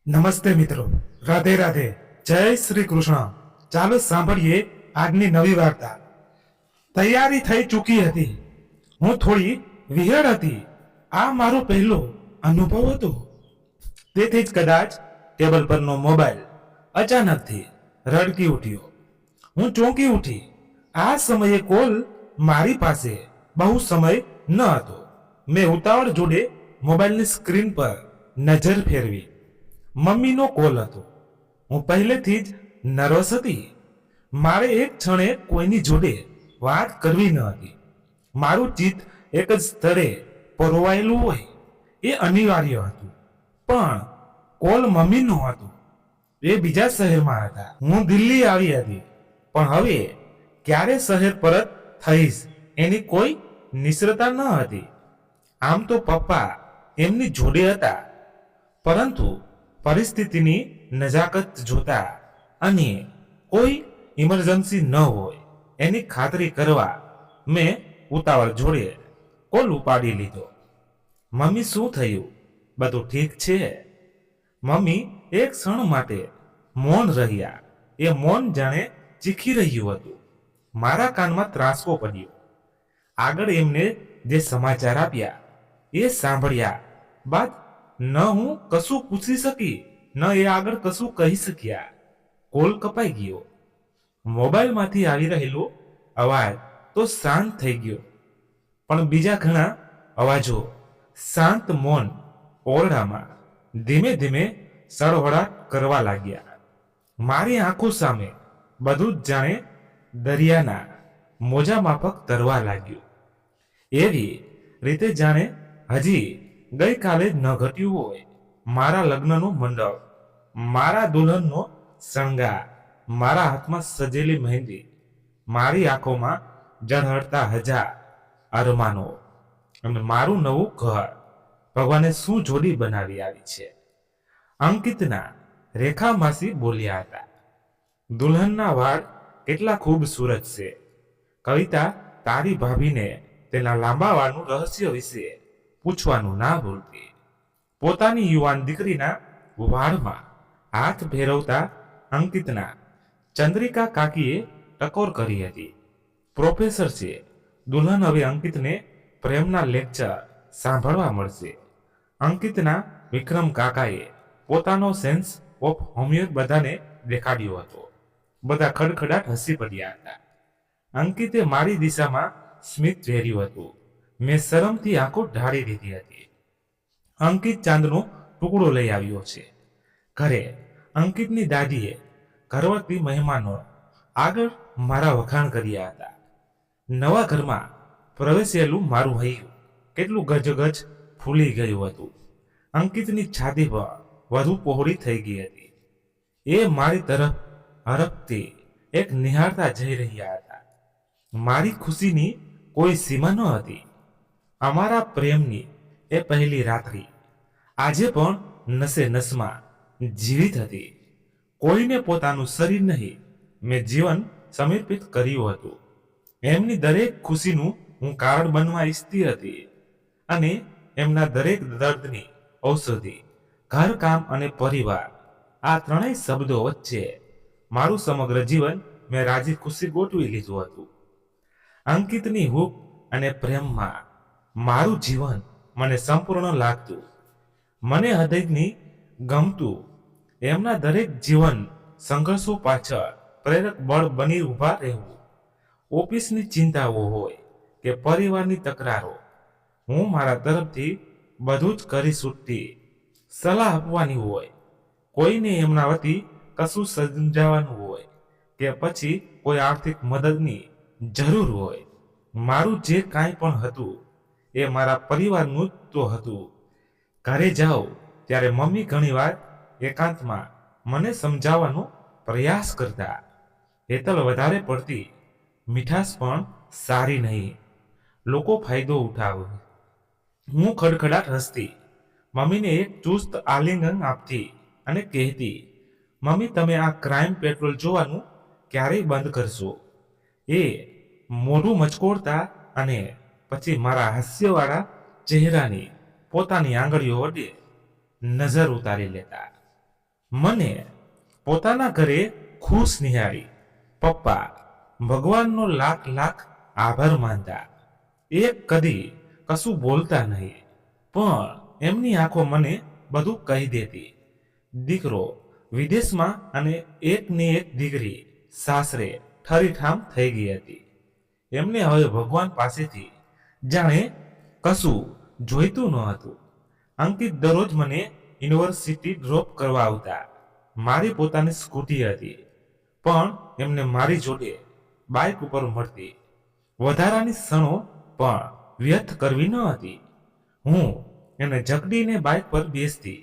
નમસ્તે મિત્રો, રાધે રાધે, જય શ્રી કૃષ્ણ. ચાલો સાંભળીએ આજની નવી વાર્તા. તૈયારી થઈ ચૂકી હતી. હું થોડી વિહળ હતી. આ મારો પહેલો અનુભવ હતો. તેથી જ કદાચ ટેબલ પરનો મોબાઈલ અચાનકથી રડકી ઉઠ્યો. હું ચોંકી ઉઠી. આ સમયે કોલ મારી પાસે બહુ સમય ન હતો. મેં ઉતાવળ જોડે મોબાઈલની સ્ક્રીન પર નજર ફેરવી. મમ્મીનો કોલ હતો. હું પહેલેથી જ નર્વસ હતી. મારે એક ક્ષણે કોઈની જોડે વાત કરવી ન હતી. મારું ચિત્ત એક જ સ્થળે પરોવાયેલું હોય એ અનિવાર્ય હતું. પણ કોલ મમ્મીનો હતો. એ બીજા શહેરમાં હતા. હું દિલ્હી આવી હતી. પણ હવે ક્યારે શહેર પરત થઈશ એની કોઈ નિશ્ચયતા ન હતી. આમ તો પપ્પા એમની જોડે હતા, પરંતુ પરિસ્થિતિની નજાકત જોતા અને કોઈ ઇમરજન્સી ન હોય એની ખાતરી કરવા મેં ઉતાવળ જોડે કોલ ઉપાડી લીધો. મમ્મી, શું થયું? બધું ઠીક છે? મમ્મી એક ક્ષણ માટે મૌન રહ્યા. એ મૌન જાણે ચીખી રહ્યું હતું. મારા કાનમાં ત્રાસકો પડ્યો. આગળ એમને જે સમાચાર આપ્યા એ સાંભળ્યા બાદ ન હું કશું પૂછી શકી, ન એ આગળ કશું કહી શક્યા. કોલ કપાઈ ગયો. મોબાઈલમાંથી આવી રહેલો અવાજ તો શાંત થઈ ગયો, પણ બીજા ઘણા અવાજો શાંત મૌન ઓરડામાં ધીમે ધીમે સળવળાટ કરવા લાગ્યા. મારી આંખો સામે બધું જ જાણે દરિયાના મોજા માફક તરવા લાગ્યું. એવી રીતે જાણે હજી ગઈકાલે જ ન ઘટ્યું હોય. મારા લગ્નનો મંડપ, મારા દુલ્હનનો શણગાર, મારા હાથમાં સજેલી મહેંદી, મારી આંખોમાં ઝળહળતા હજાર અરમાનો અને મારું નવું ઘર ભગવાને શું જોડી બનાવી આવી છે. અંકિતના રેખા માસી બોલ્યા હતા, દુલ્હનના વાળ કેટલા ખૂબસૂરત છે. કવિતા, તારી ભાભીને તેના લાંબા વાળનું રહસ્ય વિશે પૂછવાનું ના ભૂલતી. પોતાની યુવાન દીકરીના વાળમાં હાથ ફેરવતા અંકિતના ચંદ્રિકા કાકીએ ટકોર કરી હતી. પ્રોફેસર છે, દુલ્હન હવે અંકિતને પ્રેમના લેક્ચર સાંભળવા મળશે. અંકિતના વિક્રમ કાકાએ પોતાનો સેન્સ ઓફ હોમ્યોર બધાને દેખાડ્યો હતો. બધા ખડખડાટ હસી પડ્યા હતા. અંકિતે મારી દિશામાં સ્મિત વેર્યું હતું. મેં શરમથી આંખો ઢાળી દીધી હતી. અંકિત ચાંદનો ટુકડો લઈ આવ્યો છે. ઘરે અંકિતની દાદીએ ઘરવર્તી મહેમાનો આગળ મારા વખાણ કર્યા હતા. નવા ઘરમાં પ્રવેશેલું મારું હૈયું કેટલું ગજગજ ફૂલી ગયું હતું. અંકિતની છાતી પર વધુ પહોળી થઈ ગઈ હતી. એ મારી તરફ હરખથી એક નિહાળતા જઈ રહ્યા હતા. મારી ખુશીની કોઈ સીમા ન હતી. અમારા પ્રેમની એ પહેલી રાત્રિ આજે પણ નસે નસમાં જીવિત હતી. કોઈને પોતાનું શરીર નહીં, મેં જીવન સમર્પિત કર્યું હતું. એમની દરેક ખુશીનું હું કારણ બનવા ઈચ્છતી હતી અને એમના દરેક દર્દની ઔષધિ. ઘરકામ અને પરિવાર, આ ત્રણેય શબ્દો વચ્ચે મારું સમગ્ર જીવન મેં રાજી ખુશી ગોઠવી લીધું હતું. અંકિતની હૂંફ અને પ્રેમમાં મારું જીવન મને સંપૂર્ણ લાગતું, મને હૃદયની ગમતું. એમના દરેક જીવન સંઘર્ષો પાછળ પ્રેરક બળ બની ઊભા રહેવું. ઓફિસની ચિંતાઓ હોય કે પરિવારની તકરારો, હું મારા તરફથી બધું જ કરી છૂટતી. સલાહ આપવાની હોય, કોઈને એમના વતી કશું સમજાવવાનું હોય કે પછી કોઈ આર્થિક મદદની જરૂર હોય, મારું જે કાંઈ પણ હતું એ મારા પરિવારનું જ તો હતું. ઘરે જાઓ ત્યારે મમ્મી ઘણીવાર એકાંતમાં મને સમજાવવાનો પ્રયાસ કરતા. હેતલ વધારે પડતી મીઠાશ પણ સારી નહીં, લોકો ફાયદો ઉઠાવે. હું ખડખડાટ હસતી. મમ્મીને એક ચુસ્ત આલિંગન આપતી અને કહેતી, મમ્મી, તમે આ ક્રાઇમ પેટ્રોલ જોવાનું ક્યારેય બંધ કરશો? એ મોઢું મચકોડતા અને પછી મારા હાસ્યવાળા ચહેરાની પોતાની આંગળીઓ વડે નજર ઉતારી લેતા. મને પોતાના ઘરે ખુશ નિહાળી પપ્પા ભગવાનનો લાખ લાખ આભાર માનતા. એક કદી કશું બોલતા નહીં, પણ એમની આંખો મને બધું કહી દેતી. દીકરો વિદેશમાં અને એકની એક દીકરી સાસરે ઠરીઠામ થઈ ગઈ હતી. એમને હવે ભગવાન પાસેથી જાણે કશું જોઈતું ન હતું. અંકિત દરરોજ મને યુનિવર્સિટી ડ્રોપ કરવા આવતા. મારી પોતાની સ્કૂટી હતી, પણ એમને મારી જોડે બાઇક ઉપર મળતી. વધારાની ક્ષણો પણ વ્યર્થ કરવી ન હતી. હું એને જકડીને બાઇક પર બેસતી.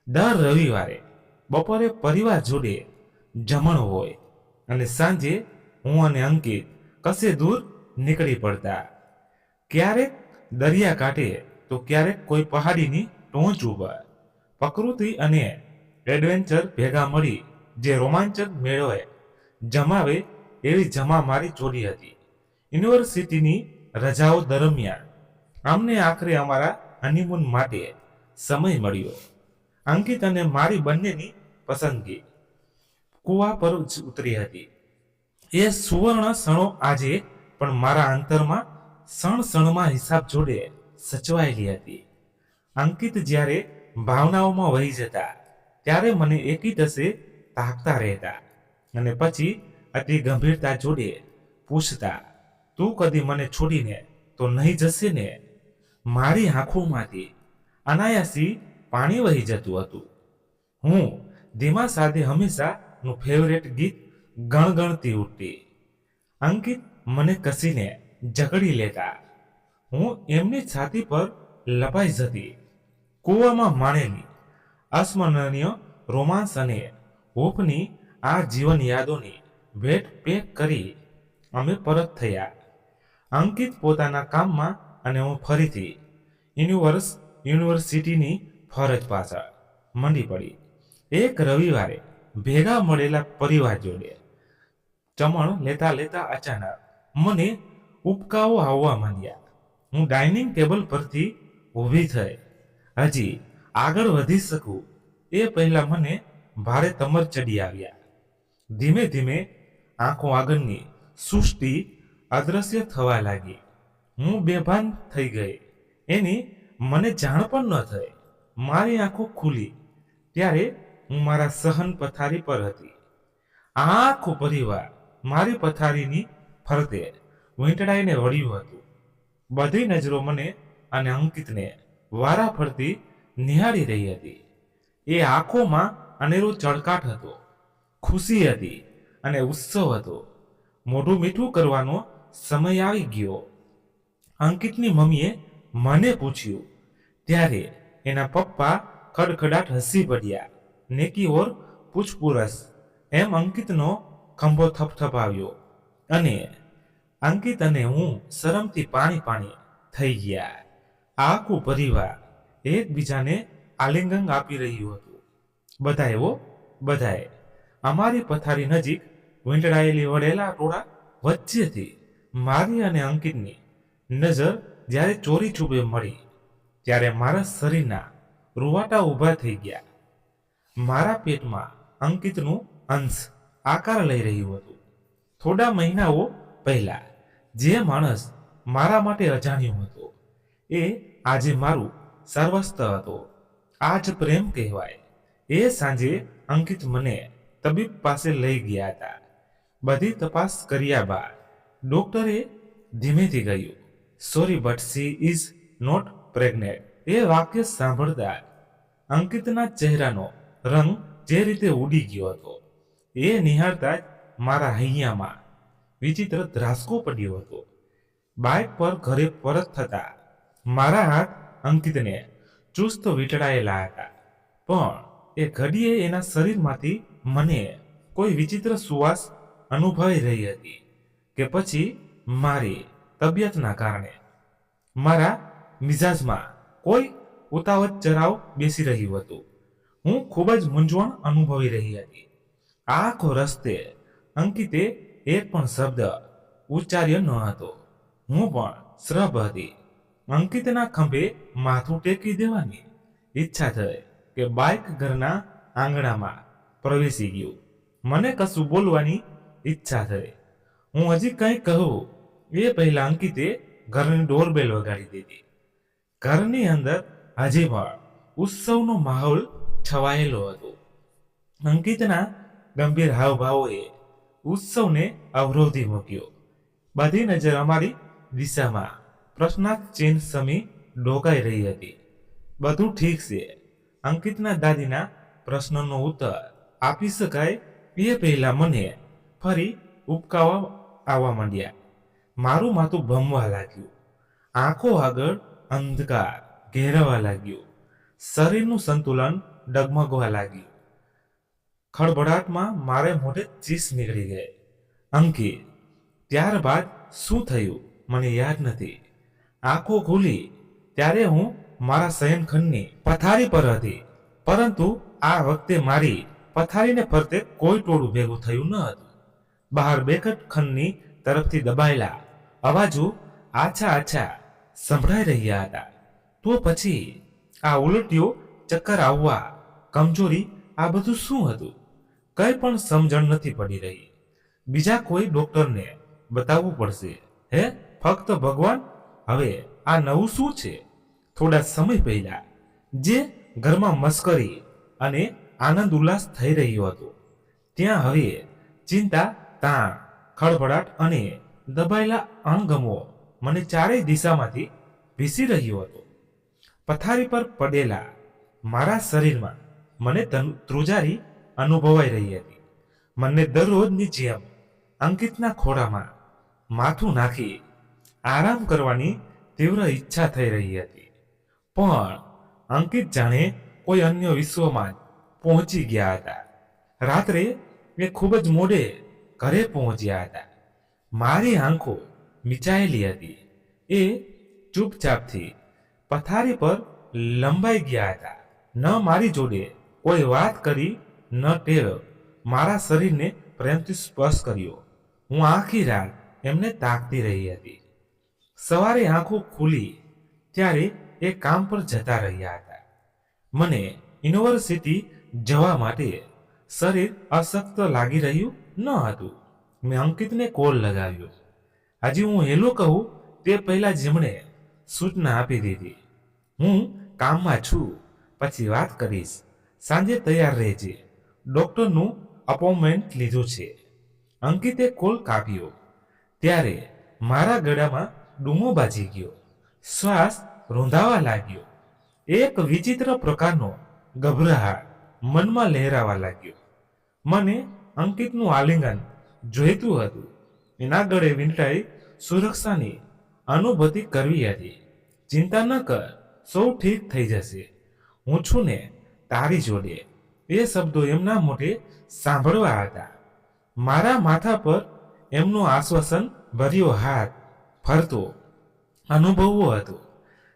દર રવિવારે બપોરે પરિવાર જોડે જમણ હોય અને સાંજે હું અને અંકિત કશે દૂર નીકળી પડતા. ક્યારેક દરિયા કાંઠે તો ક્યારેક કોઈ પહાડીની ટોચ ઉપર. પ્રકૃતિ અને એડવેન્ચર ભેગા મળી જે રોમાંચક મેળવે જમાવે એવી જમા મારી જોડી હતી. યુનિવર્સિટીની રજાઓ દરમિયાન અમને આખરે અમારા હનીમૂન માટે સમય મળ્યો. અંકિત અને મારી બંનેની પસંદગી કુવા પર જ ઉતરી હતી. એ સુવર્ણ ક્ષણો આજે પણ મારા અંતરમાં ક્ષણમાં હિસાબ જોડે સચવાયેલી હતી. અંકિત જ્યારે ભાવનાઓમાં વહી જતા ત્યારે મને એકી ટસે તાકતા રહેતા અને પછી અતિ ગંભીરતા જોડે પૂછતા, તું કદી મને છોડીને તો નહીં જશે ને? મારી આંખોમાંથી અનાયાસી પાણી વહી જતું હતું. હું ધીમા સાદે હંમેશાનું ફેવરેટ ગીત ગણગણતી ઉઠતી. અંકિત મને કસીને જકડી લેતા. હું એમની છાતી પર લપાઈ જતી. કૂવામાં માણેલી અસ્મરણીય રોમાંસ અને હૂંફની આ જીવન યાદોની ભેટ પેક કરી અમે પરત થયા. અંકિત પોતાના કામમાં અને હું ફરીથી યુનિવર્સિટીની ફરજ પાછળ મંડી પડી. એક રવિવારે ભેગા મળેલા પરિવાર જોડે ચમણ લેતા લેતા અચાનક મને ઉપકાઓ આવવા માંડ્યા. હું ડાઇનિંગ ટેબલ પરથી ઊભી થઈ હજી આગળ વધી શકું એ પહેલા મને ભારે તમર ચડી આવ્યા. ધીમે ધીમે આંખો આગળની સૃષ્ટિ અદ્રશ્ય થવા લાગી. હું બેભાન થઈ ગઈ. એની મને જાણ પણ ન થઈ. મારી આંખો ખુલી ત્યારે હું મારા સહન પથારી પર હતી. આખો પરિવાર મારી પથારીની ફરતે વીંટળાઈને વળ્યું હતું. બધી નજરો મને અને અંકિતને વારા ફરતી નિહાળી રહી હતી. એ આંખોમાં અનેરો ચળકાટ હતો, ખુશી હતી અને ઉત્સવ હતો. મોઢું મીઠું કરવાનો સમય આવી ગયો. અંકિતની મમ્મીએ મને પૂછ્યું ત્યારે એના પપ્પા ખડખડાટ હસી પડ્યા. નેકી ઓર પૂછપુરસ એમ અંકિતનો ખંભો થપથપાવ્યો અને અંકિત અને હું શરમથી પાણી થઈ ગયા. આખું પરિવાર એકબીજાને આલિંગન આપી રહ્યું હતું. બધાએ અમારી પથારી નજીક વીંટળાયેલી વળેલા ટોળા વચ્ચેથી મારી અને અંકિતની નજર જ્યારે ચોરી છૂપે મળી ત્યારે મારા શરીરના રૂવાટા ઊભા થઈ ગયા. મારા પેટમાં અંકિતનું અંશ આકાર લઈ રહ્યું હતું. થોડા મહિનાઓ પહેલા જે માણસ મારા માટે અજાણ્યો હતો એ આજે મારું સર્વસ્વ હતો. આ જ પ્રેમ કહેવાય. એ સાંજે અંકિત મને તબીબ પાસે લઈ ગયા હતા. બધી તપાસ કર્યા બાદ ડોક્ટરે ધીમેથી કહ્યું, sorry but she is not pregnant. એ વાક્ય સાંભળતા અંકિતના ચહેરાનો રંગ જે રીતે ઉડી ગયો હતો એ નિહાળતા જ મારા હૈયામાં વિચિત્ર ધ્રાસકો પડ્યો હતો. બાઇક પર ઘરે પરત થતા મારા હાથ અંકિતને ચુસ્ત વીંટળાયેલા હતા, પણ એ ઘડીએ એના શરીરમાંથી મને કોઈ વિચિત્ર સુવાસ અનુભવાઈ રહી હતી કે પછી મારી તબિયતના કારણે મારા મિજાજમાં કોઈ ઉતાવળ ચરાવ બેસી રહ્યું હતું. હું ખૂબ જ મૂંઝવણ અનુભવી રહી હતી. આખો રસ્તે અંકિતે એક પણ શબ્દ ઉચ્ચાર્યો ન હતો. હું પણ શ્રભ હતી. અંકિતના ખંભે માથું ટેકી દેવાની ઈચ્છા થઈ કે બાઇક ઘરના આંગણામાં પ્રવેશી ગયું. મને કશું બોલવાની ઈચ્છા થઈ. હું હજી કંઈ કહું એ પહેલા અંકિતે ઘરની ડોરબેલ વગાડી દીધી. ઘરની અંદર હજી પણ ઉત્સવનો માહોલ છવાયેલો હતો. અંકિતના ગંભીર હાવભાવોએ ઉત્સવને અવરોધી મૂક્યો. બધી નજર અમારી દિશામાં પ્રશ્નાર્થ ચિહ્ન સમી ડોકાઈ રહી હતી. બધું ઠીક છે. અંકિતના દાદીના પ્રશ્નનો ઉત્તર આપી શકાય એ પહેલા મને ફરી ઉપકાવા આવવા માંડ્યા. મારું માથું ભમવા લાગ્યું. આંખો આગળ અંધકાર ઘેરવા લાગ્યો. શરીરનું સંતુલન ડગમગવા લાગ્યું. ખળભળાટમાં મારે મોઢે ચીસ નીકળી ગઈ. અંકિત, ત્યારબાદ શું થયું મને યાદ નથી. આંખો ખુલી ત્યારે હું મારા શયનખંડની પથારી પર હતી, પરંતુ આ વખતે મારી પથારીને ફરતે કોઈ ટોળું ભેગું થયું ન હતું. બહાર બેઠક ખંડની તરફથી દબાયેલા અવાજો આછા આછા સંભળાઈ રહ્યા હતા. તો પછી આ ઉલટીઓ, ચક્કર આવવા, કમજોરી, આ બધું શું હતું? કંઈ પણ સમજણ નથી પડી રહી. બીજા કોઈ ડોક્ટરને બતાવવું પડશે. હે ફક્ત ભગવાન, હવે આ નવું શું છે? થોડા સમય પહેલા જે ઘરમાં મસ્કરી અને આનંદ ઉલ્લાસ થઈ રહ્યો હતો, ત્યાં હવે ચિંતા, તાણ, ખળભળાટ અને દબાયેલા અણગમો મને ચારેય દિશામાંથી ભીસી રહ્યો હતો. પથારી પર પડેલા મારા શરીરમાં મને ધ્રુજારી અનુભવાઈ રહી હતી. મને દરરોજની જેમ અંકિતના ખોળામાં માથું નાખી આરામ કરવાની તીવ્ર ઈચ્છા થઈ રહી હતી. પણ અંકિત જાણે કોઈ અન્ય વિશ્વમાં પહોંચી ગયા હતા. રાત્રે મેં ખૂબ જ મોડે ઘરે પહોંચ્યા હતા. મારી આંખો મીચાયેલી હતી. એ ચૂપચાપથી પથારી પર લંબાઈ ગયા હતા. ન મારી જોડે કોઈ વાત કરી, ન ટેવ મારા શરીરને પ્રેમથી સ્પર્શ કર્યો. હું આખી રાત એમને તાકતી રહી હતી. સવારે આંખો ખુલી ત્યારે એ કામ પર જતા રહ્યા હતા. મને યુનિવર્સિટી જવા માટે શરીર અશક્ત લાગી રહ્યું ન હતું. મેં અંકિતને કોલ લગાવ્યો. હજી હું હેલો કહું તે પહેલા જેમણે સૂચના આપી દીધી, હું કામમાં છું, પછી વાત કરીશ. સાંજે તૈયાર રહેજે, ડૉક્ટરનું અપોઇન્ટમેન્ટ લીધું છે. અંકિતે કોલ કાપ્યો ત્યારે મારા ગળામાં ડૂમો બાજી ગયો. શ્વાસ રૂંધાવા લાગ્યો. એક વિચિત્ર પ્રકારનો ગભરાટ મનમાં લહેરાવા લાગ્યો. મને અંકિતનું આલિંગન જોઈતું હતું. એના ગળે વીંટાઈ સુરક્ષાની અનુભૂતિ કરવી હતી. ચિંતા ન કર, સૌ ઠીક થઈ જશે. હું છું ને તારી જોડે. એ શબ્દો એમના મોઢે સાંભળવા હતા. મારા માથા પર એમનો આશ્વાસન ભર્યો હાથ ફરતો અનુભવવો હતો.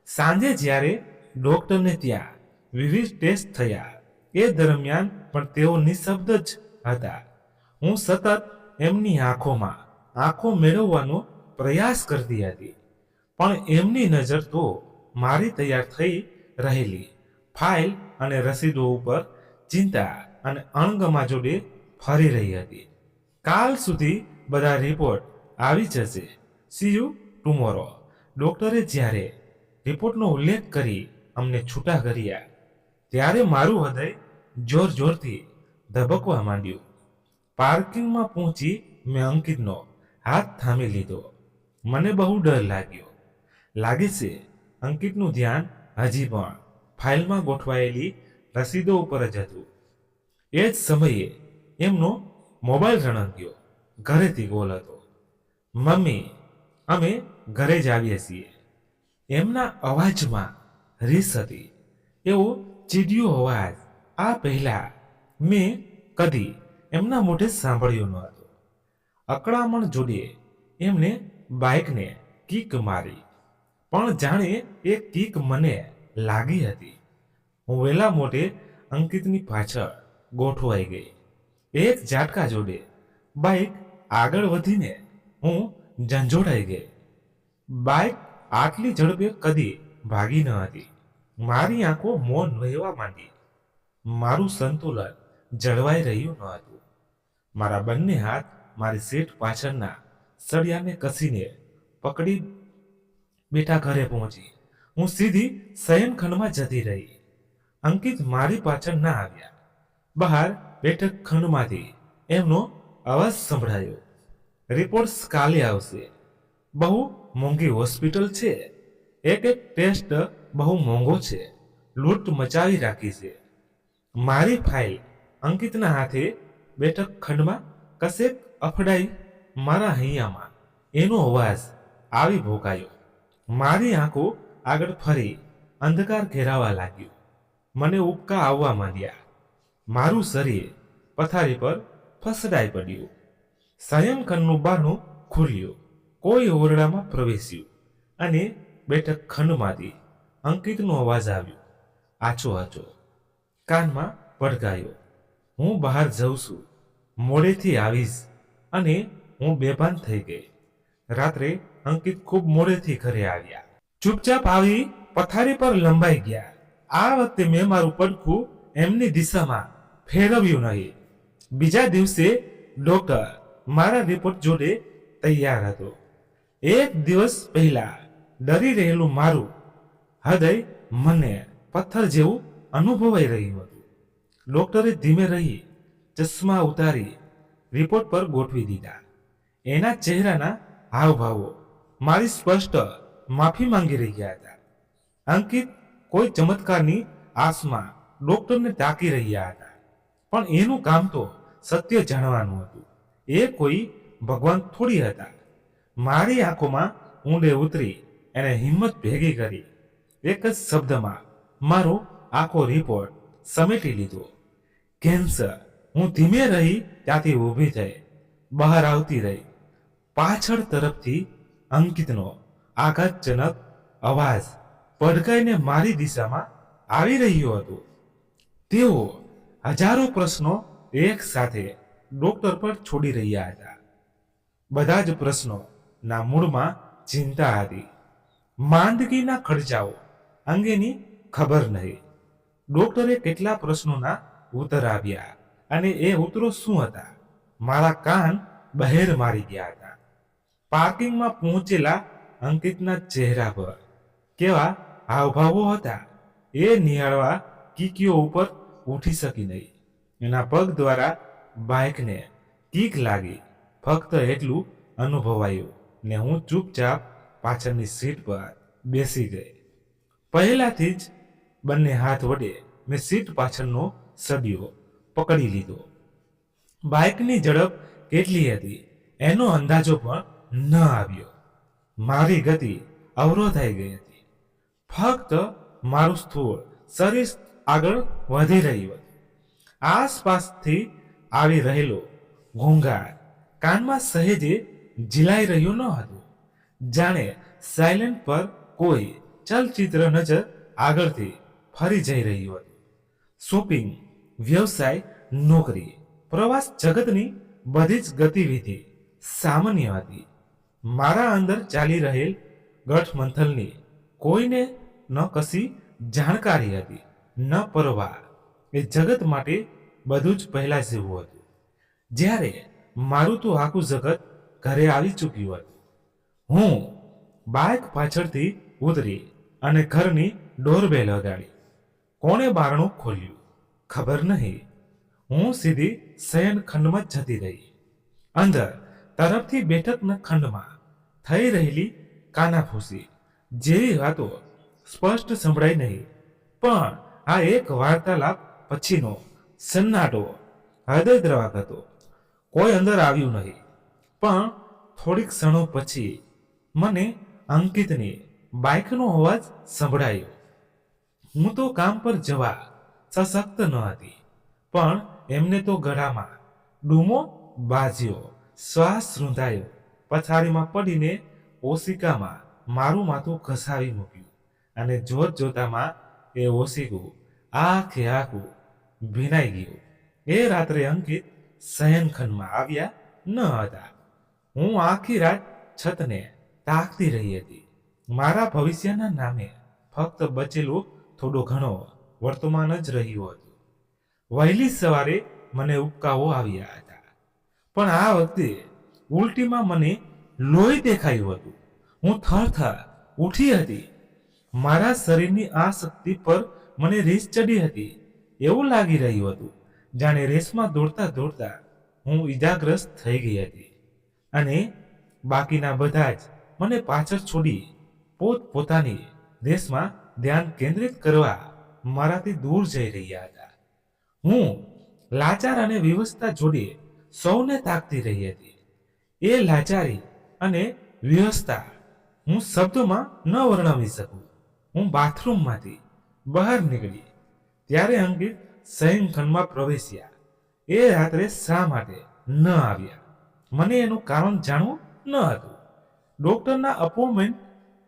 સાંજે જ્યારે ડૉક્ટરને ત્યાં વિવિધ ટેસ્ટ થયા, એ દરમિયાન પણ તેઓ નિશબ્દ જ હતા. હું સતત એમની આંખોમાં આંખો મેળવવાનો પ્રયાસ કરતી હતી, પણ એમની નજર તો મારી તૈયાર થઈ રહેલી ફાઇલ અને રસીદો ઉપર ચિંતા અને અણગમા જોડે ફરી રહી હતી. કાલ સુધી બધા રિપોર્ટ આવી જશે. C you tomorrow. ડૉક્ટરે જ્યારે રિપોર્ટનો ઉલ્લેખ કરી અમને છૂટા કર્યા, ત્યારે મારું હૃદય જોર જોરથી ધબકવા માંડ્યું. પાર્કિંગમાં પહોંચી મેં અંકિતનો હાથ થામી લીધો. મને બહુ ડર લાગ્યો. લાગે છે અંકિતનું ધ્યાન હજી પણ ફાઇલમાં ગોઠવાયેલી રસીદો ઉપર જ હતું. એ જ સમયે એમનો મોબાઈલ રણક્યો. ઘરેથી કોલ હતો. મમ્મી, અમે ઘરે જ આવીએ છીએ. એમના અવાજમાં રીસ હતી. એવો ચીડિયો અવાજ આ પહેલા મેં કદી એમના મોઢે સાંભળ્યો ન હતો. અકળામણ જોડે એમણે બાઇકને કિક મારી, પણ જાણે એ કિક મને લાગી હતી. હું વહેલા મોઢે અંકિતની પાછળ ગોઠવાઈ ગઈ. એક ઝાટકા જોડે બાઇક આગળ વધીને હું ઝંઝોડાઈ ગઈ. બાઇક આટલી ઝડપે કદી ભાગી ન હતી. મારી આંખો મૌન વહેવા માંડી. મારું સંતુલન જળવાઈ રહ્યું ન હતું. મારા બંને હાથ મારી સીટ પાછળના સળિયાને કસીને પકડી બેટા ઘરે પહોંચી. હું સીધી શયનખંડમાં જતી રહી. અંકિત મારી પાછળ ના આવ્યા. બહાર બેઠક ખંડમાંથી એમનો અવાજ સંભળાયો. રિપોર્ટ્સ કાલે આવશે. બહુ મોંઘી હોસ્પિટલ છે. એક એક ટેસ્ટ બહુ મોંઘો છે. લૂંટ મચાવી રાખી છે. મારી ફાઇલ અંકિતના હાથે બેઠક ખંડમાં કશેક અફડાઈ. મારા હૈયામાં એનો અવાજ આવી ભોકાયો. મારી આંખો આગળ ફરી અંધકાર ઘેરાવા લાગ્યું. મને ઉબકા આવવા માંડ્યા. મારું શરીર પથારી પર ફસડાઈ પડ્યું. શયનખંડનું બારણું ખુલ્યું. કોઈ ઓરડામાં પ્રવેશ્યું અને બેઠક ખંડમાંથી અંકિતનો અવાજ આવ્યો. આછો આછો કાનમાં પડઘાયો. હું બહાર જઉં છું. મોડેથી આવીશ. અને હું બેભાન થઈ ગઈ. રાત્રે અંકિત ખૂબ મોડેથી ઘરે આવ્યા. ચૂપચાપ આવી પથારી પર લંબાઈ ગયા. આ વખતે મેં મારું પડખું એમની દિશામાં ફેરવ્યું નહીં. બીજા દિવસે ડોક્ટર મારા રિપોર્ટ જોડે તૈયાર હતો. એક દિવસ પહેલા ડરી રહેલું મારું હૃદય મને પથ્થર જેવું અનુભવાઈ રહ્યું હતું. ડોક્ટરે ધીમે રહી ચશ્મા ઉતારી રિપોર્ટ પર ગોઠવી દીધા. એના ચહેરાના હાવભાવો મારી સ્પષ્ટ માફી માંગી રહ્યા હતા. અંકિત કોઈ ચમત્કારની આસમાં ડોક્ટરને તાકી રહ્યા હતા. પણ એનું કામ તો સત્ય જાણવાનું હતું. એ કોઈ ભગવાન થોડી હતા. મારી આંખોમાં ઊંડે ઉતરી એને હિંમત ભેગી કરી. એક જ શબ્દમાં મારો આખો રિપોર્ટ સમેટી લીધો. કેન્સર. હું ધીમે રહી ત્યાંથી ઊભી થઈ બહાર આવતી રહી. પાછળ તરફથી અંકિતનો આઘાતજનક અવાજ પડઘાઈને મારી દિશામાં આવી રહ્યો હતો. તેઓ હજારો પ્રશ્નો એક સાથે ડોક્ટર પર છોડી રહ્યા હતા. બધા જ પ્રશ્નોના મૂળમાં ચિંતા હતી. માંદગીના ખર્ચાઓ અંગેની ખબર નહીં. ડોક્ટરે કેટલા પ્રશ્નોના ઉત્તર આપ્યા અને એ ઉત્તરો શું હતા? મારા કાન બહેર મારી ગયા હતા. પાર્કિંગમાં પહોંચેલા અંકિતના ચહેરા પર કેવા હાવભાવો હતા એ નિહાળવા કીકીઓ ઉપર ઉઠી શકી નહીં. એના પગ દ્વારા બાઇકને કીક લાગી. ફક્ત એટલું અનુભવાયું ને હું ચૂપચાપ પાછળની સીટ પર બેસી ગઈ. પહેલાથી જ બંને હાથ વડે મેં સીટ પાછળનો સળિયો પકડી લીધો. બાઇકની ઝડપ કેટલી હતી એનો અંદાજો પણ ન આવ્યો. મારી ગતિ અવરોધાઈ ગઈ હતી. ફક્ત મારું સ્થૂળ શરીર આગળ વધી રહ્યું હતું. આસપાસથી આવી રહેલો ઘોંઘાટ કાનમાં સહેજે ઝીલાઈ રહ્યું ન હતું. જાણે સાયલેન્ટ પર કોઈ ચલચિત્ર નજર આગળથી ફરી જઈ રહ્યું હતું. શોપિંગ, વ્યવસાય, નોકરી, પ્રવાસ જગતની બધી જ ગતિવિધિ સામાન્ય હતી. મારા અંદર ચાલી રહેલ ગઠમંથલની કોઈને ન કશી જાણકારી હતી ન પરવા. એ જગત માટે બધું જ પહેલા જેવું હતું. જ્યારે મારું તો આખું જગત ઘરે આવી ચૂક્યું હતું. હું બાઇક પાછળથી ઉતરી અને ઘરની ડોરબેલ વગાડી. કોણે બારણું ખોલ્યું ખબર નહીં. હું સીધી શયનખંડમાં જતી રહી. અંદર તરફથી બેઠકના ખંડમાં થઈ રહેલી કાનાફૂસી જેવી વાતો સ્પષ્ટ સંભળાઈ નહીં. પણ આ એક વાર્તાલાપ પછીનો સન્નાટો હૃદયદ્રાવક હતો. કોઈ અંદર આવ્યું નહીં. પણ થોડીક ક્ષણો પછી મને અંકિતની બાઇકનો અવાજ સંભળાયો. હું તો કામ પર જવા સશક્ત ન હતી. પણ એમને તો ગળામાં ડૂમો બાજ્યો. શ્વાસ રૂંધાયો. પથારીમાં પડીને ઓશિકામાં મારું માથું ઘસાવી મૂક્યું અને જોત જોતામાં એ ઓશિકું આખે આખું ભીનાઈ ગયું. એ રાત્રે અંકિત શયનખંડમાં આવ્યા ન હતા. હું આખી રાત છતને તાકતી રહી હતી. મારા ભવિષ્યના નામે ફક્ત બચેલું થોડો ઘણો વર્તમાન જ રહ્યું હતું. વહેલી સવારે મને ઉબકાઓ આવ્યા હતા. પણ આ વખતે ઉલટીમાં મને લોહી દેખાયું હતું. હું થરથર ઉઠી હતી. મારા શરીરની આ શક્તિ પર મને રેસ ચડી હતી. એવું લાગી રહ્યું હતું જાણે રેસમાં દોડતા દોડતા હું ઈજાગ્રસ્ત થઈ ગઈ હતી અને બાકીના બધા જ મને પાછળ છોડી પોતપોતાની રેસમાં ધ્યાન કેન્દ્રિત કરવા મારાથી દૂર જઈ રહ્યા હતા. હું લાચાર અને વિવશતા જોડે સૌને તાકતી રહી હતી. એ લાચારી અને વિવશતા હું શબ્દોમાં ન વર્ણવી શકું. હું બાથરૂમમાંથી બહાર નીકળી ત્યારે અંકિત શયનખંડમાં પ્રવેશ્યા. એ રાત્રે શા માટે ન આવ્યા મને એનું કારણ જાણવું ન હતું. ડોક્ટરના અપોઇન્ટમેન્ટ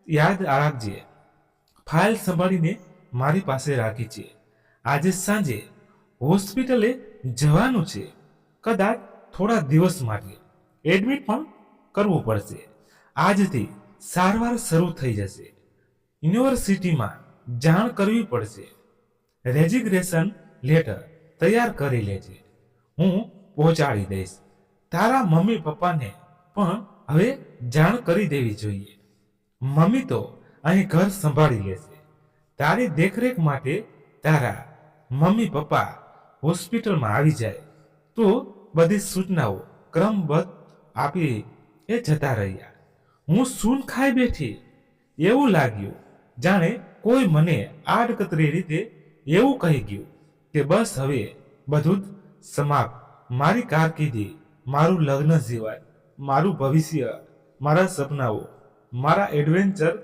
યાદ રાખજે. ફાઇલ સંભાળીને મારી પાસે રાખી છે. આજે સાંજે હોસ્પિટલે જવાનું છે. કદાચ થોડા દિવસ માટે એડમિટ પણ કરવું પડશે. આજથી સારવાર શરૂ થઈ જશે. યુનિવર્સિટીમાં જાણ કરવી પડશે. રેઝિગ્નેશન લેટર તૈયાર કરી લેજે. હું પહોંચાડી દઈશ. તારા મમ્મી પપ્પાને પણ હવે જાણ કરી દેવી જોઈએ. મમ્મી તો અહીં ઘર સંભાળી લેશે. તારી દેખરેખ માટે તારા મમ્મી પપ્પા હોસ્પિટલમાં આવી જાય તો બધી સૂચનાઓ ક્રમબદ્ધ આપી એ જતા રહ્યા. હું સૂન ખાઈ બેઠી. એવું લાગ્યું જાણે કોઈ મને આડકતરી રીતે એવું કહી ગયું કે બસ હવે બધું જ સમાપ્ત. મારી કારકિર્દી, મારું લગ્ન જીવન, મારું ભવિષ્ય, મારા સપનાઓ, મારા એડવેન્ચર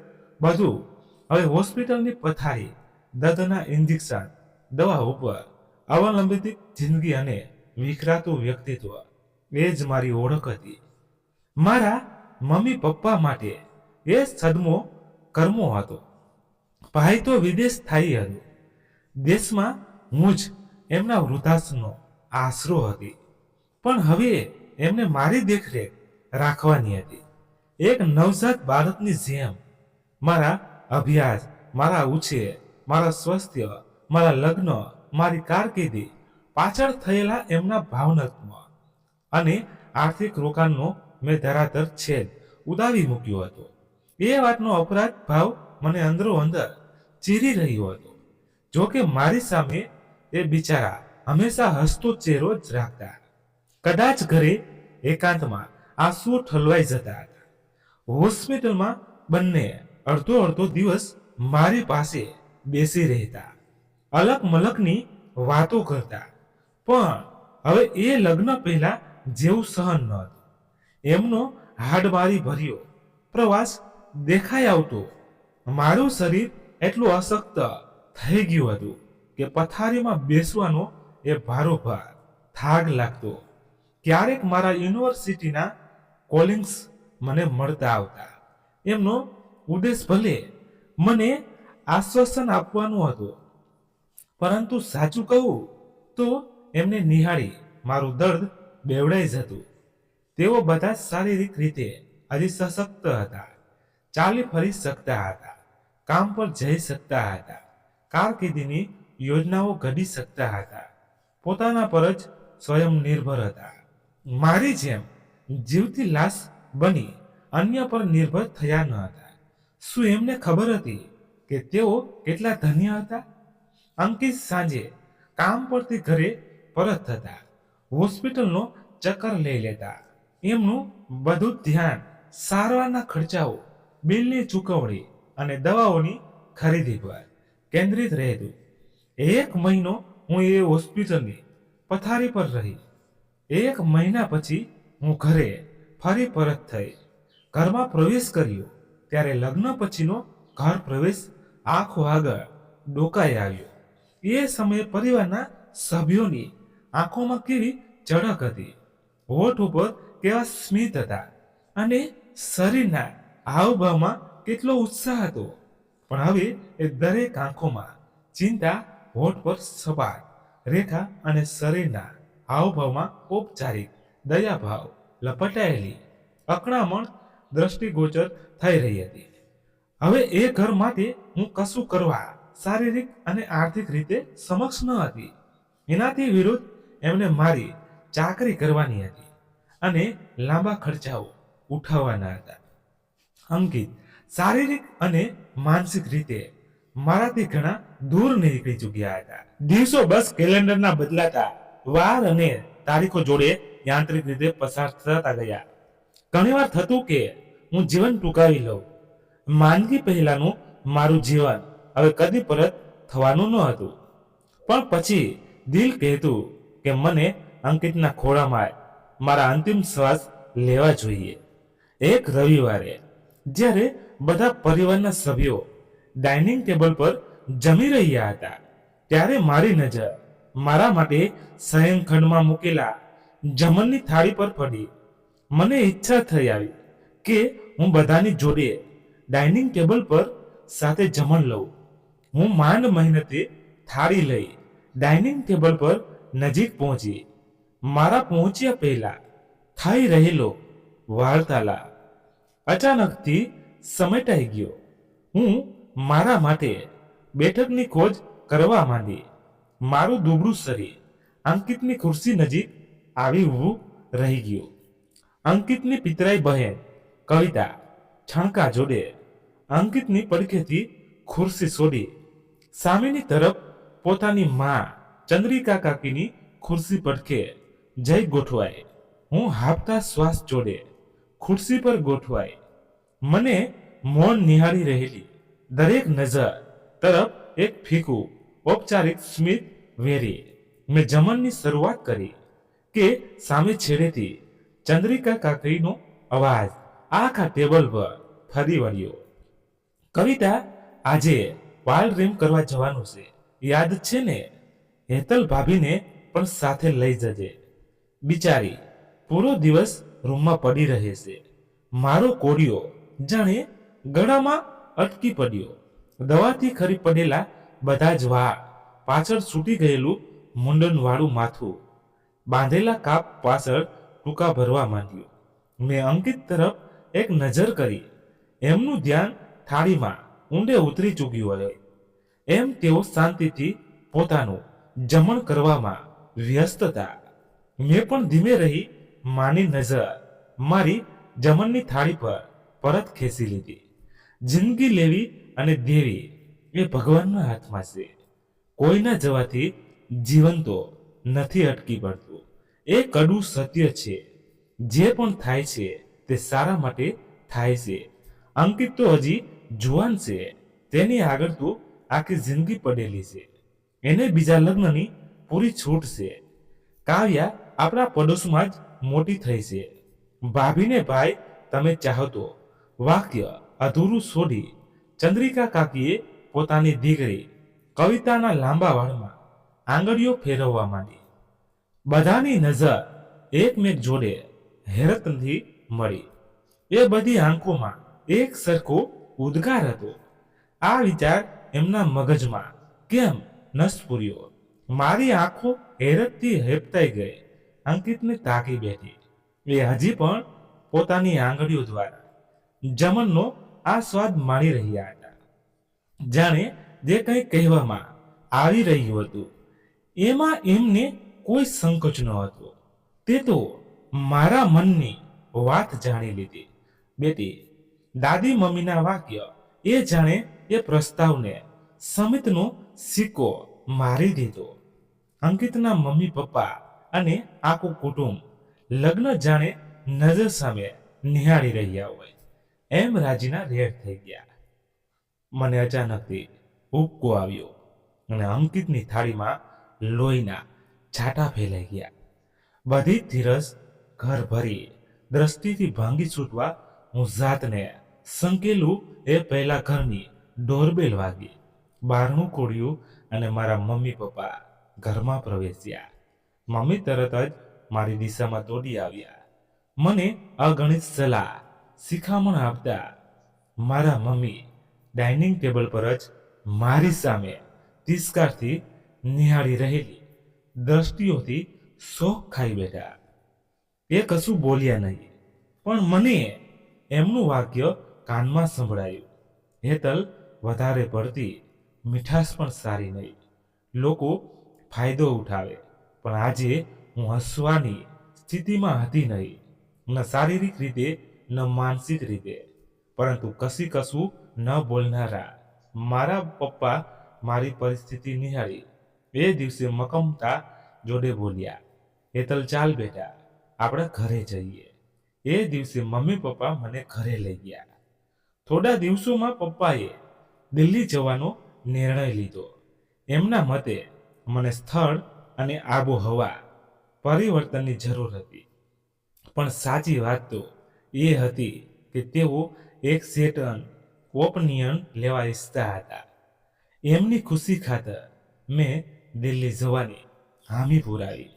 બધું હવે હોસ્પિટલની પથારી, દર્દના ઇન્જેક્શન, દવા ઉપર અવલંબિત જિંદગી અને વિખરાતું વ્યક્તિત્વ એ જ મારી ઓળખ હતી. મારા મમ્મી પપ્પા માટે એ સદમો કર્મો હતો. ભાઈ તો વિદેશ સ્થાયી હતું. દેશમાં હું જ એમના વૃદ્ધાશ્રમનો આશરો હતી. પણ હવે એમને મારી દેખરેખ રાખવાની હતી. એક નવજાત બાળકની જેમ મારા અભ્યાસ, મારા ઉછેર, મારા સ્વાસ્થ્ય, મારા લગ્ન, મારી કારકિર્દી પાછળ થયેલા એમના ભાવનાત્મક અને આર્થિક રોકાણનો મેં ધરાતર છેદ ઉડાવી મૂક્યો હતો. એ વાતનો અપરાધ ભાવ મને અંદરો અંદર ચીરી રહ્યો હતો. જો કે મારી સામે એ બિચારા હંમેશા હસતો ચહેરો જ રાખતા. કદાચ ઘરે એકાંતમાં આંસુઓ ઠલવાઈ જતા હતા. હોસ્પિટલમાં બંને અડધો અડધો દિવસ મારી પાસે બેસી રહેતા, અલગ મલકની વાતો કરતા. પણ હવે એ લગ્ન પહેલા જેવું સહન ન હતું. એમનો હાડમારી ભર્યો પ્રવાસ દેખાઈ આવતો. મારું શરીર એટલું અશક્ત થઈ ગયું હતું કે પથારીમાં બેસવાનો એ ભારોભાર થાક લાગતો. ક્યારેક મારા યુનિવર્સિટીના કોલિંગ્સ મને મળતા આવતા. એમનો ઉદ્દેશ ભલે મને આશ્વાસન આપવાનો હતો, પરંતુ સાચું કહું તો એમને નિહાળી મારું દર્દ બેવડાઈ જતું. તેઓ બધા શારીરિક રીતે હજી સશક્ત હતા, ચાલી ફરી શકતા હતા, કામ પર જઈ શકતા હતા, કારકિર્દીની યોજનાઓ ઘડી શકતા હતા, પોતાના પર જ સ્વયંનિર્ભર હતા. મારી જેમ જીવતી લાશ બની અન્ય પર નિર્ભર થયા ન હતા. શું એમને ખબર હતી કે તેઓ કેટલા ધન્ય હતા? અંકિત સાંજે કામ પરથી ઘરે પરત થતા હોસ્પિટલનો ચક્કર લઈ લેતા. એમનું બધું ધ્યાન સારવારના ખર્ચાઓ, બિલની ચૂકવણી અને દવાઓની ખરીદી પર કેન્દ્રિત રહેતું. 1 મહિનો હું એ હોસ્પિટલની પથારી પર રહી. 1 મહિના પછી હું ઘરે ફરી પરત થઈ. ઘરમાં પ્રવેશ કર્યો ત્યારે લગ્ન પછીનો ઘર પ્રવેશ આંખો આગળ ડોકાઈ આવ્યો. એ સમયે પરિવારના સભ્યોની આંખોમાં કેવી ચળક હતી, હોઠ ઉપર કેવા સ્મિત હતા અને શરીરના હાવભાવમાં કેટલો ઉત્સાહ હતો. પણ હવે એ દરેક આંખોમાં ચિંતા, હોઠ પર સપાટ રેખા અને શરીરના હાવભાવમાં ઔપચારિક દયાભાવ લપટાયેલી અકળામણ દ્રષ્ટિગોચર થઈ રહી હતી. હવે એ ઘર માટે હું કશું કરવા શારીરિક અને આર્થિક રીતે સમક્ષ ન હતી. એનાથી વિરુદ્ધ એમને મારી ચાકરી કરવાની હતી અને લાંબા ખર્ચાઓ ઉઠાવવાના હતા. અંકિત શારીરિક અને માનસિક રીતે મારાથી ઘણા દૂર નીકળી ચૂક્યા હતા. દિવસો બસ કેલેન્ડરના બદલાતા વાર અને તારીખો જોડે યાંત્રિક રીતે પસાર થતા ગયા. ઘણીવાર થતું કે હું જીવન ટૂંકાવી લઉં. માંદગી પહેલાનું મારું જીવન હવે કદી પરત થવાનું ન હતું. પણ પછી દિલ કહેતું કે મને અંકિતના ખોળામાં મારા અંતિમ શ્વાસ લેવા જોઈએ. એક રવિવારે જ્યારે બધા પરિવારના સભ્યો ડાઇનિંગ ટેબલ પર જમી રહ્યા હતા, ત્યારે મારી નજર મારા માટે શયનખંડમાં મૂકેલા જમણની થાળી પર પડી. મને ઈચ્છા થઈ આવી કે હું બધાની જોડે ડાઇનિંગ ટેબલ પર સાથે જમણ લઉં. હું માંડ મહેનતે થાળી લઈ ડાઇનિંગ ટેબલ પર નજીક પહોંચી. મારા પહોંચ્યા પહેલા થઈ રહેલો વાર્તાલાપ અચાનકથી સમેટાઈ ગયો. હું મારા માટે બેઠકની ખોજ કરવા માંડી. મારું દુબળું શરીર અંકિતની ખુરશી નજીક આવી ઊભું રહી ગયું. અંકિતની પિતરાઈ બહેન કવિતા છણકા જોડે અંકિતની પડખેથી ખુરશી છોડી સામેની તરફ પોતાની માં ચંદ્રિકા કાકીની ખુરશી પડખે જઈ ગોઠવાય. હું હાંફતા શ્વાસ જોડે ખુરશી પર ગોઠવાય. મને મૌન નિહાળી રહેલી દરેક નજર તરફ એક ફીકું ઔપચારિક સ્મિત વેરી મેં જમણની શરૂઆત કરી કે સામે છેડેથી ચંદ્રિકા કાકીનો અવાજ આખા ટેબલ પર ફરી વળ્યો. કવિતા, આજે વાલ રીમ કરવા જવાનું છે, યાદ છે ને? હેતલ ભાભીને પણ સાથે લઈ જજે. બિચારી પૂરો દિવસ રૂમમાં પડી રહે છે. મારો કોડિયો જાણે ગળામાં અટકી પડ્યો. દવાથી ખરી પડેલા બધા જ વાળ, પાછળ છૂટી ગયેલું મુંડનવાળું માથું, બાંધેલા કાપ પાછળ ટૂંકા ભરવા માંડ્યું. મેં અંકિત તરફ એક નજર કરી. એમનું ધ્યાન થાળીમાં ઊંડે ઉતરી ચૂક્યું હોય એમ તેઓ શાંતિથી પોતાનું જમણ કરવામાં વ્યસ્ત હતા. મેં પણ ધીમે રહી માની નજર મારી જમણની થાળી પર પરત ખેંચી લીધી. જિંદગી લેવી અને દેવી એ ભગવાનના હાથમાં છે. કોઈના જવાથી જીવન તો નથી અટકી પડતું. એ કડવું સત્ય છે. જે પણ થાય છે તે સારા માટે થાય છે. અંકિત તો હજી જુવાન છે. તેની આગળ તો આખી જિંદગી પડેલી છે. એને બીજા લગ્નની પૂરી છૂટ છે. કાવ્યા આપણા પડોશમાં જ મોટી થઈ છે. ભાભીને ભાઈ તમે ચાહો તો વાક્ય અધૂરું છોડી ચંદ્રિકા કાકીએ પોતાની દીકરી કવિતાના લાંબા વાળમાં આંગળીઓ ફેરવવા માંડી. બધાની નજર એકમેક જોડે હેરતથી મળી. એ બધી આંખોમાં એક સરખો ઉદ્ગાર હતો. આ વિચાર એમના મગજમાં કેમ ન સ્ફુર્યો? મારી આંખો હેરતથી હેપતાઈ ગઈ. અંકિતને તાકી બેઠી. એ હજી પણ પોતાની આંગળીઓ દ્વારા જમણનો આ સ્વાદ માણી રહ્યા હતા. જાણે જે કંઈ કહેવામાં આવી રહ્યું હતું એમાં એમને કોઈ સંકોચ ન હતો. તે તો મારા મનની વાત જાણી લીધી. બેટી, દાદી મમ્મીના વાક્ય એ જાણે એ પ્રસ્તાવને સમિતનો સિક્કો મારી દીધો. અંકિતના મમ્મી પપ્પા અને આખું કુટુંબ લગ્ન જાણે નજર સામે નિહાળી રહ્યા હોય એમ રાજીના રેડ થઈ ગયા. મને અચાનકથી ઉબકો આવ્યો અને અંકિતની થાળીમાં લોહીના છાંટા ફેલાઈ ગયા. બધી ધીરજ ઘર ભરી દ્રષ્ટિથી ભાંગી છૂટવા હું જાતને સંકેલું એ પહેલા ઘરની ડોરબેલ વાગી. બારણું ખોલ્યું અને મારા મમ્મી પપ્પા ઘરમાં પ્રવેશ્યા. મમ્મી તરત જ મારી દિશામાં દોડી આવ્યા. મને અગણિત સલાહ શિખામણ આપતા મારા મમ્મી ડાઇનિંગ ટેબલ પર જ મારી સામે તિરસ્કારથી નિહાળી રહેલી દ્રષ્ટિઓથી શોખ ખાઈ બેઠા. એ કશું બોલ્યા નહીં, પણ મને એમનું વાક્ય કાનમાં સંભળાયું. હેતલ, વધારે પડતી મીઠાશ પણ સારી નહીં. લોકો ફાયદો ઉઠાવે પણ આજે હું હસવાની સ્થિતિમાં હતી નહીં, ન શારીરિક રીતે ન માનસિક રીતે. પરંતુ કશું ન બોલનારા મારા પપ્પા મારી પરિસ્થિતિ નિહાળી એ દિવસે મકમતા જોડે બોલ્યા, હેતલ ચાલ બેટા, આપણે ઘરે જઈએ. એ દિવસે મમ્મી પપ્પા મને ઘરે લઈ ગયા. થોડા દિવસોમાં પપ્પાએ દિલ્હી જવાનો નિર્ણય લીધો. એમના મતે મને સ્થળ અને આબોહવા પરિવર્તનની જરૂર હતી. પણ સાચી વાત તો એ હતી કે તેઓ એક સેટન ઓપિનિયન લેવા ઈચ્છતા હતા. એમની ખુશી ખાતર મેં દિલ્હી જવાની હામી પુરાવી.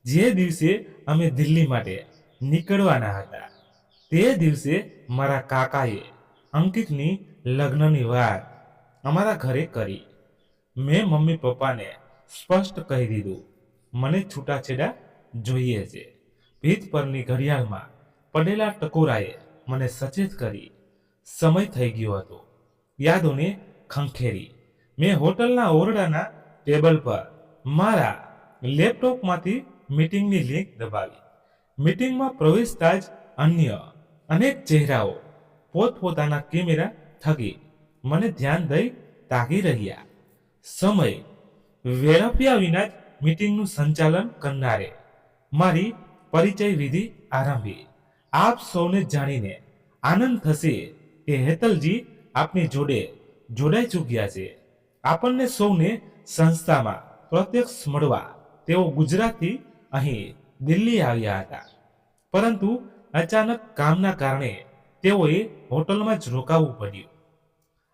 જે દિવસે અમે દિલ્હી માટે નીકળવાના હતા તે દિવસે મારા કાકાએ અંકિતની લગ્નની વાત અમારા ઘરે કરી. મેં મમ્મી પપ્પાને સ્પષ્ટ કહી દીધું, મને છૂટાછેડા જોઈએ છે. ભીત પરની ઘડિયાળમાં પડેલા ટકોરાએ મને સચેત કરી. સમય થઈ ગયો હતો. યાદોને ખંખેરી મેં હોટલના ઓરડાના ટેબલ પર મારા લેપટોપમાંથી મીટિંગની લિંક દબાવી. મીટિંગમાં પ્રવેશતા જ અન્ય અનેક ચહેરાઓ પોતપોતાના કેમેરા થકી મને ધ્યાન દઈ તાકી રહ્યા. સમય વેડફ્યા વિના જ મીટિંગનું સંચાલન કરનારે મારી પરિચય વિધિ આરંભી. આપ સૌને જાણીને આનંદ થશે કે હેતલજી આપની જોડે જોડાઈ ચૂક્યા છે. આપણને સૌને સંસ્થામાં પ્રત્યક્ષ મળવા તેઓ ગુજરાતથી અહીં દિલ્હી આવ્યા હતા. પરંતુ અચાનક કામના કારણે તેઓએ હોટલમાં જ રોકાવું પડ્યું.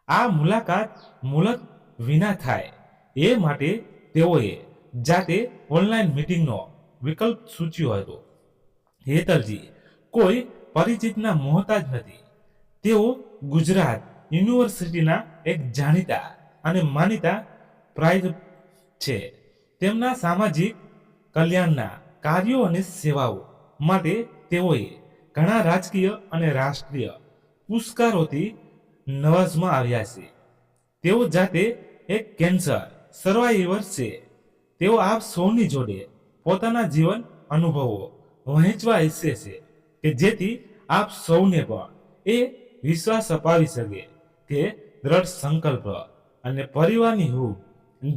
આ મુલાકાત મુલત વિના થાય એ માટે તેઓએ જાતે ઓનલાઈન મીટિંગનો વિકલ્પ સૂચ્યો હતો. હેતલજી કોઈ પરિચિતના મોહતાજ નથી. તેઓ ગુજરાત યુનિવર્સિટીના એક જાણીતા અને માનીતા પ્રાઇઝ છે. તેમના સામાજિક કલ્યાણના કાર્યો અને સેવાઓ માટે તેઓએ ઘણા રાજકીય અને રાષ્ટ્રીય પુરસ્કારોથી નવાજમાં આવ્યા છે. તેઓ જાતે એક કેન્સર સર્વાઈવર છે. તેઓ આપ સૌની જોડે પોતાના જીવન અનુભવો વહેંચવા ઈચ્છે છે કે જેથી આપ સૌને પણ એ વિશ્વાસ અપાવી શકે કે દ્રઢ સંકલ્પ અને પરિવારની હૂંફ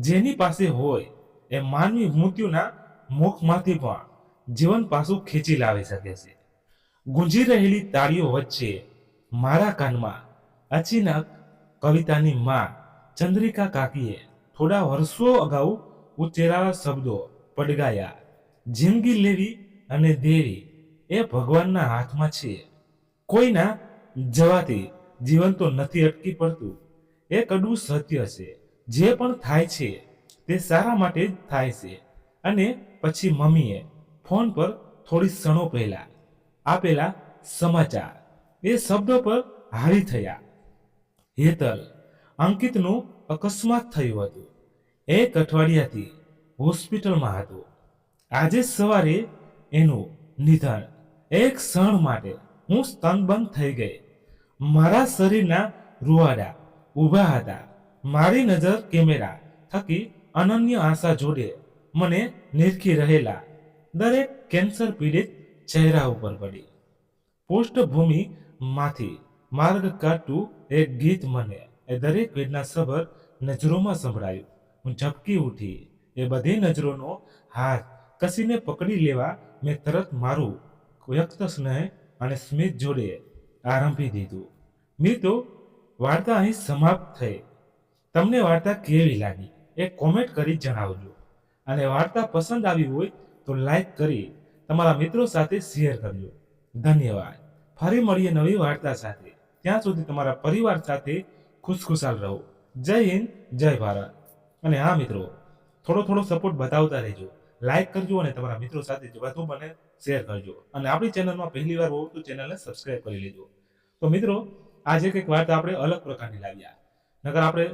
જેની પાસે હોય એ માનવી મૃત્યુના મુખમાંથી પણ જીવન પાછું ખેંચી લાવી શકે છે. ગુંજી રહેલી તાળીઓ વચ્ચે મારા કાનમાં અચાનક કવિતાની માં ચંદ્રિકા કાકીએ થોડા વર્ષો અગાઉ ઉચ્ચારેલા શબ્દો પડઘાયા. જિંદગી લેવી અને દેવી એ ભગવાનના હાથમાં છે. કોઈના જવાથી જીવન તો નથી અટકી પડતું. એ કડવું સત્ય છે. જે પણ થાય છે તે સારા માટે જ થાય છે. અને પછી મમ્મીએ ફોન પર થોડી ક્ષણો પહેલા આપેલા સમાચાર એ શબ્દો પર હારી થયા. હેતલ, અંકિતનું અકસ્માત થયું હતું. એક અઠવાડિયાથી હોસ્પિટલમાં હતો. આજે સવારે એનું નિધન. એક ક્ષણ માટે હું સ્તનબંધ થઈ ગઈ. મારા શરીરના રૂવાડા ઊભા હતા. મારી નજર કેમેરા થકી અનન્ય આશા જોડે મને નિરખી રહેલા દરેક કેન્સર પીડિત ચહેરા ઉપર પડી. પૃષ્ઠભૂમિમાંથી માર્ગ કાઢતું એક ગીત મને એ દરેક વેદનાસભર નજરોમાં સંભળાયું. હું ઝબકી ઉઠી. એ બધી નજરોનો હાથ કસીને પકડી લેવા મેં તરત મારું વ્યક્ત સ્નેહ અને સ્મિત જોડે આરંભી દીધું. મિત્રો, વાર્તા અહીં સમાપ્ત થઈ. તમને વાર્તા કેવી લાગી એ કોમેન્ટ કરી જણાવજો. અને વાર્તા પસંદ આવી હોય તો લાઈક કરી તમારા મિત્રો સાથે શેર કરજો. ધન્યવાદ. ફરી મળીએ નવી વાર્તા સાથે. ત્યાં સુધી તમારા પરિવાર સાથે ખુશખુશાલ રહો. જય હિન્દ, જય ભારત. અને હા મિત્રો, થોડો સપોર્ટ બતાવતા રહેજો. લાઈક કરજો અને તમારા મિત્રો સાથે વધુ બને શેર કરજો. અને આપણી ચેનલમાં પહેલી વાર હોવ તો ચેનલને સબસ્ક્રાઇબ કરી લેજો. તો મિત્રો, આજે કંઈક વાર્તા આપણે અલગ પ્રકારની લાવ્યા. નકર આપણે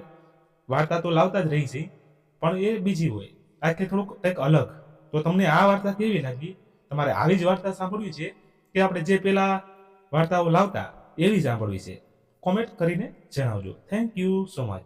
વાર્તા તો લાવતા જ રહી છે, પણ એ બીજી હોય. આજે થોડુંક કંઈક અલગ. તો તમને આ વાર્તા કેવી લાગી? તમારે આવી જ વાર્તા સાંભળવી છે કે આપણે જે પેલા વાર્તાઓ લાવતા એવી સાંભળવી છે? કોમેન્ટ કરીને જણાવજો. Thank you so much.